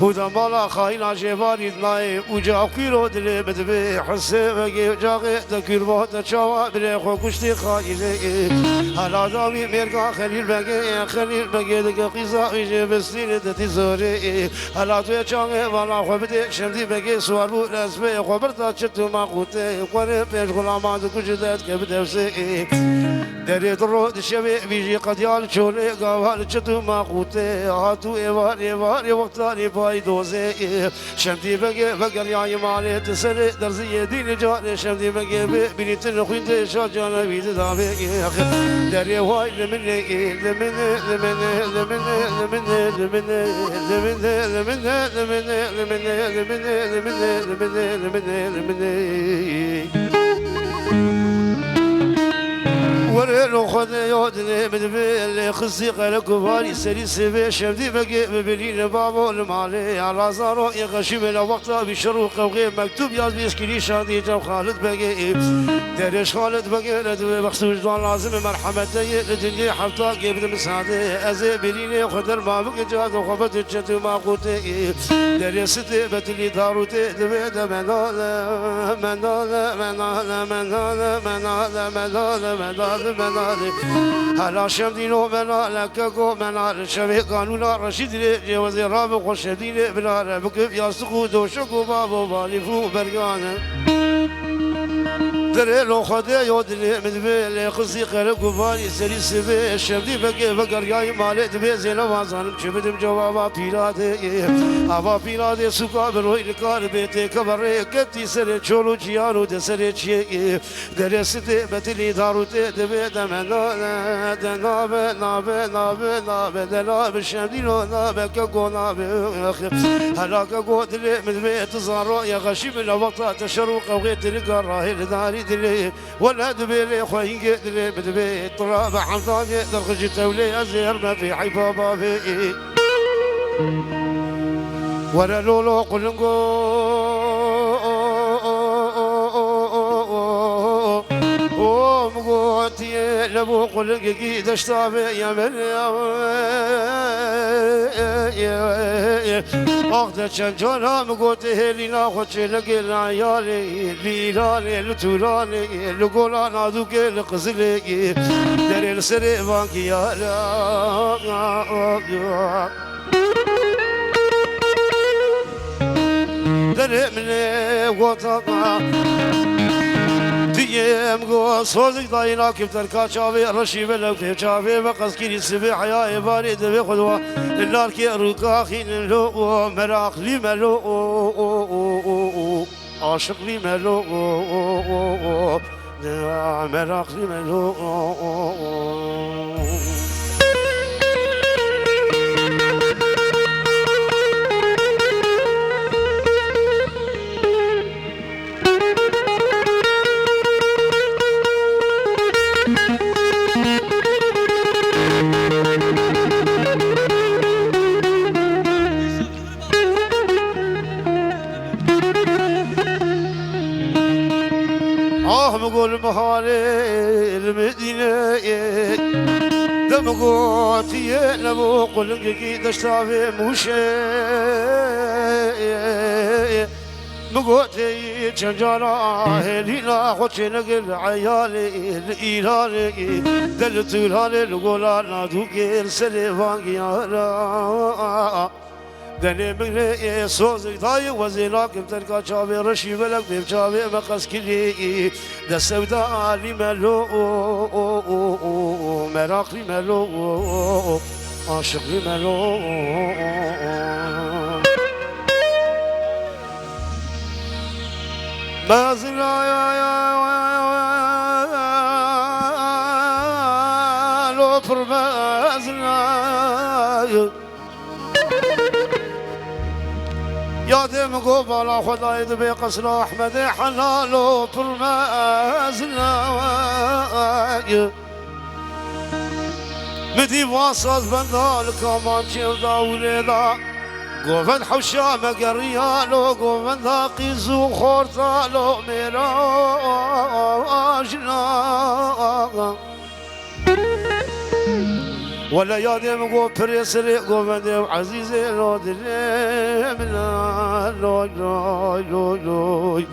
هودا مالا خاينا جباري دناي وجا كيلو دلي بدبي حسي بقي جاغي دكير بوتا شوا بلي خو كشتي خايلي هلا دامي ميرقا خليل بقي دقا قيزا ويجي بسلين دتي زوري هلا توي جاغي وانا خو بدي شمدي بقي سوارو رسمي خو برتا شتو ما قوتي قري بيش غلامان كجدات كبدوسي دري درو دشبي بيجي قديال شولي قاوال شتو ما قوتي هاتو ايوار وقتاني باي دوزي شمدي بقر يا يمالي تسري درزي دين جاري شمدي بقي بني تنخوين تشا جانا بيد دابي دري واي ورلو خذ يودني بدبي خزي قلق وفاري سري سبي شمدي بقي ببلين بابو المالي على زارو يغشي من وقت بشروق وغير مكتوب ياز بيسكري شادي جو خالد بقي دريش خالد بقي لدوي مخصوص دوان لازم مرحمتي لدنيا حفظا قبل مساعدة أزي بليني خدر ما بقي جاد وخبت الجتو ما قوتي دريش ستي بتلي داروتي دوي دا منال منالي هلا شمدينو منالك كو منال شبه قانونا رشيد جوزي رابق وشديد بلا بكب يا سقوط وشكو بابو بالي فو برقانه دريلو خدي يودني مدبي خزي قلق وفاني سري سبي شمدي بقر ياي مالي دبي زين وازانم شبدم جوابا بيرادي ابا بيرادي سوكا بروي الكار بيتي كبري كتي سري چولو جيانو دسري چي درستي بتلي داروتي دبي دمنا دناب دلاب شمدي لو ناب كو ناب هلاك قدري مدبي تزارو يا غشيم الوقت تشروق وغيت القراهي داري دلي ولا دبي خوين دلي بدبي طراب حمضاني درخج تولي ازير ما في حيفا بابي ولا لولو قلنقو مقوتي لبو قلنقي دشتابي يا أخذ شنجانا مقوتي هلينا خوشي لقي العيالي ليلاني لتولاني لقولا نادوكي لقزلي داري السري بانكي يا داري مني وطاقا ديم قو صوزك داينا كيف تركا شافي رشيب لو كيف شافي بقص كيري سبي حياة باري دبي خدوة النار كي روكا خين لو مراق لي ملو عاشق لي ملو مراق لي ملو مقول مهاري المدينة دمقوتي نبو قلنقي دشتافي موشي مقوتي جنجانا هلينا خوشي نقل عيالي الإيراني دلتو الهالي لقولا نادوكي السليفانكي يارا دني مغري صوزك داي وزيناك بتركا شافي رشي بلك بيب شافي مقص كلي دا سودا لي ملو مراق لي ملو عاشق لي ملو ما زلنا لو فرمازنا يادم قبل خداي دبي قصر احمد حلالو فرمازنا بدي واصل بندال كمان شيل داولي دا قوفن حوشا مقريالو قوفن ذاقيز وخورتالو ميراجنا ولا يادم قو بريسري قوفن ديو عزيزي لو دليمنا لوي لوي لوي لوي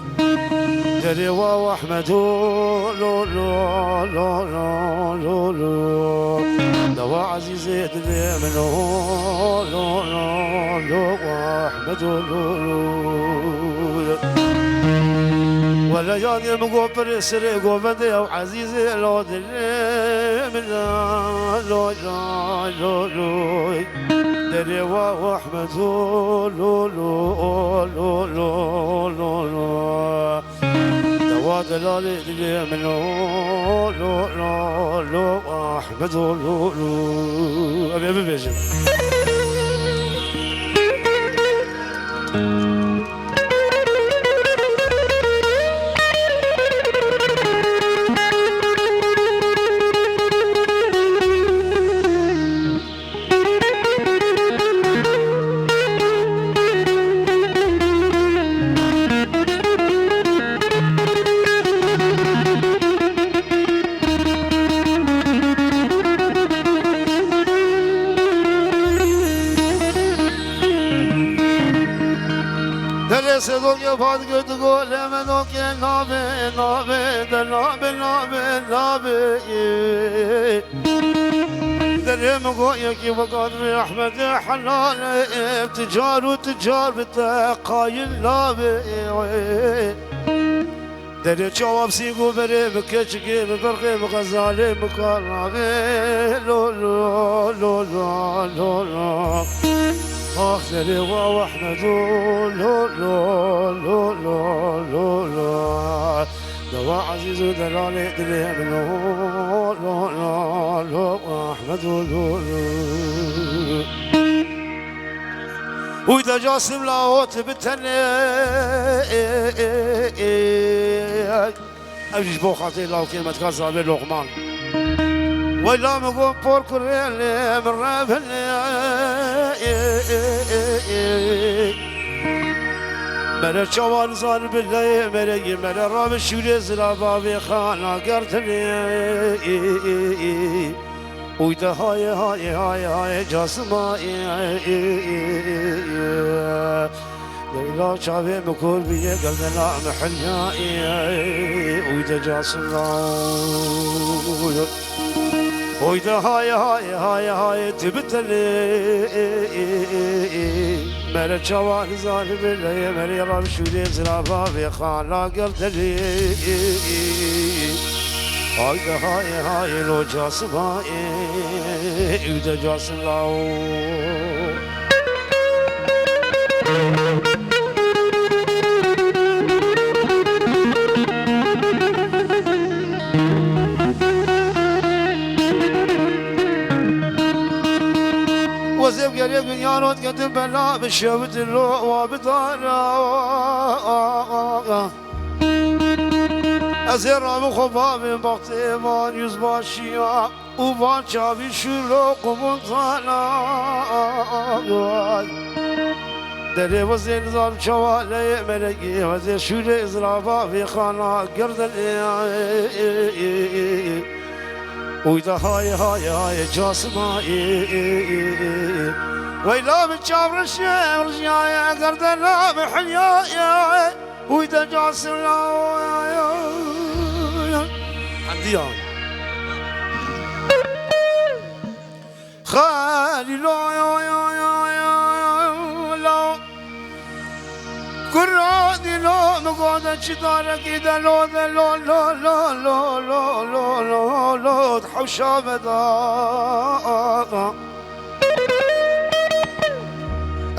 دريوا واحمدو لو لو لو لو لو لو دوا عزيزي دليمنا لو لو لو واحمدو لو لو ولا يادم قو بريسري قوفن ديو عزيزي لو دليمنا لوي لوي لوي لوي دريوا واحمدو لو لو لو لو لو لو دوا دلالي دليمنا لو لو لو واحمدو لو لو أبي بيجي صدق يفاد قد قول منوك نابي نابي نابي نابي نابي درهم قويك وقدر احمد حلال تجار وتجار بتقايل نابي دري جواب سيقو بري بكشكي بفرقي بغزالي مكرمي لو لو لو لو لو لو اخذري واحمد لو لو لو لو لو لو دوا عزيز دلالي دليم لو لو لو لو احمد لو لو وإذا جاسم لاهوت بالتنى أجيش بو خاطي لاو كلمة كازا باللقمان ولا مقوم بور كريل من رابن مرا شوال زار بالله مرا راب شولي زرابا بخانا قرتني ويدا هاي هاي هاي هاي جاسما ليلا شافي مكول بيه قلبنا محليا ويدا جاسما ويدا هاي هاي هاي هاي تبتلي مرا شوال زار بالله مرا راب شولي زرابا بخانا قرتني هاي هاي هاي لو جاسم إذا جاسم لاو وزيب قريب يانوت قدم بلا بشوت اللو وابدانا از رام خوبا من وقت ایمان یوز باشی او با چاوی شلو قبول تانا دره و زنزان چواله مرگی و زی شور ازرابا وی خانا گردن ویدا های های های جاسما ویلا من چاور شمر جای گردن محیا ويدا جاسم عنديان خالي لا يا يا يا يا لا كرادي لا مقعد شدارك إذا لو لا لا لا لا لا لا لا لا تحوشا بدا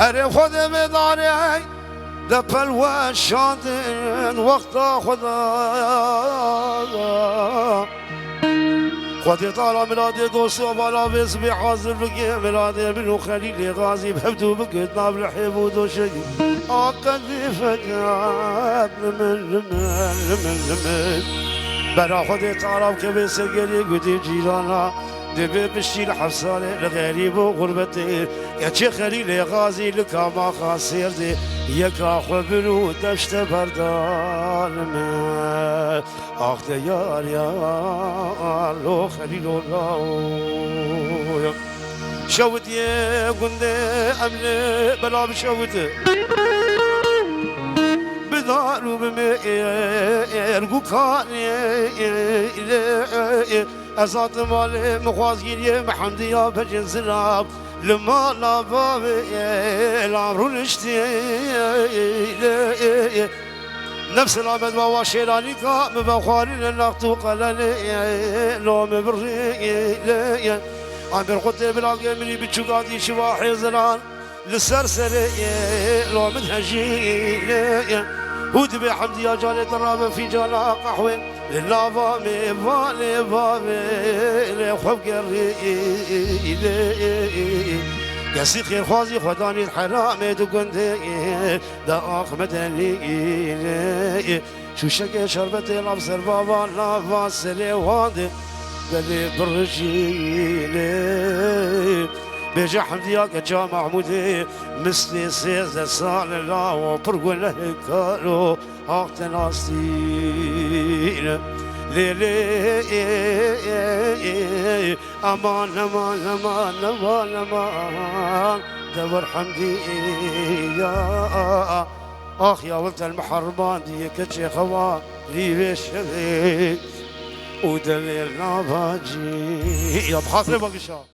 أري خذ بداري دبل وشاطن وقت خدي طال ميلادي دوسي وبلا بيسبي حاضر بقي ميلادي منو خليلي غازي بحبدو بقيت ناب الحب ودوشي أقدي فكات لمن برا خدي طالب كبي سجلي قدي جيرانا دبي بشيل حفصالي الغريب وغربتي يا شي خليل غازي لك ما خاسر دي يا كاخو بلو دشت بردان ما اخ يا لو خليل الله شوت يا قندي امل بلا بشوت بدارو بميرقو كان أزاد مالي مخوازقيني محمدي يا بجن زلاب لما لا بابي العمرو نشتي نفس العبد بوا شيراني كا مبخارين النقطو قلالي لو مبري عم برقد بلاقي مني بتشقادي شواحي زلان للسرسري لو منهجي هود بحمد يا جالي طرابة في جالا قحوة لله فامي فالي فامي لخوف قري يا سيخي الخوازي خداني الحرام تقندي دا أخمدني شو شكي شربتي لابسر بابا لا فاسلي وادي قالي برجيلي بيجي حمدياك جا محمودي مثلي سيد سال الله وبرقل هكالو هاقت ناستين ليلي امان امان امان امان امان دور حمدي يا اخ يا ولد المحرمان دي كتشي خوا لي بشبي ودليل نباجي يا بخاطري باقي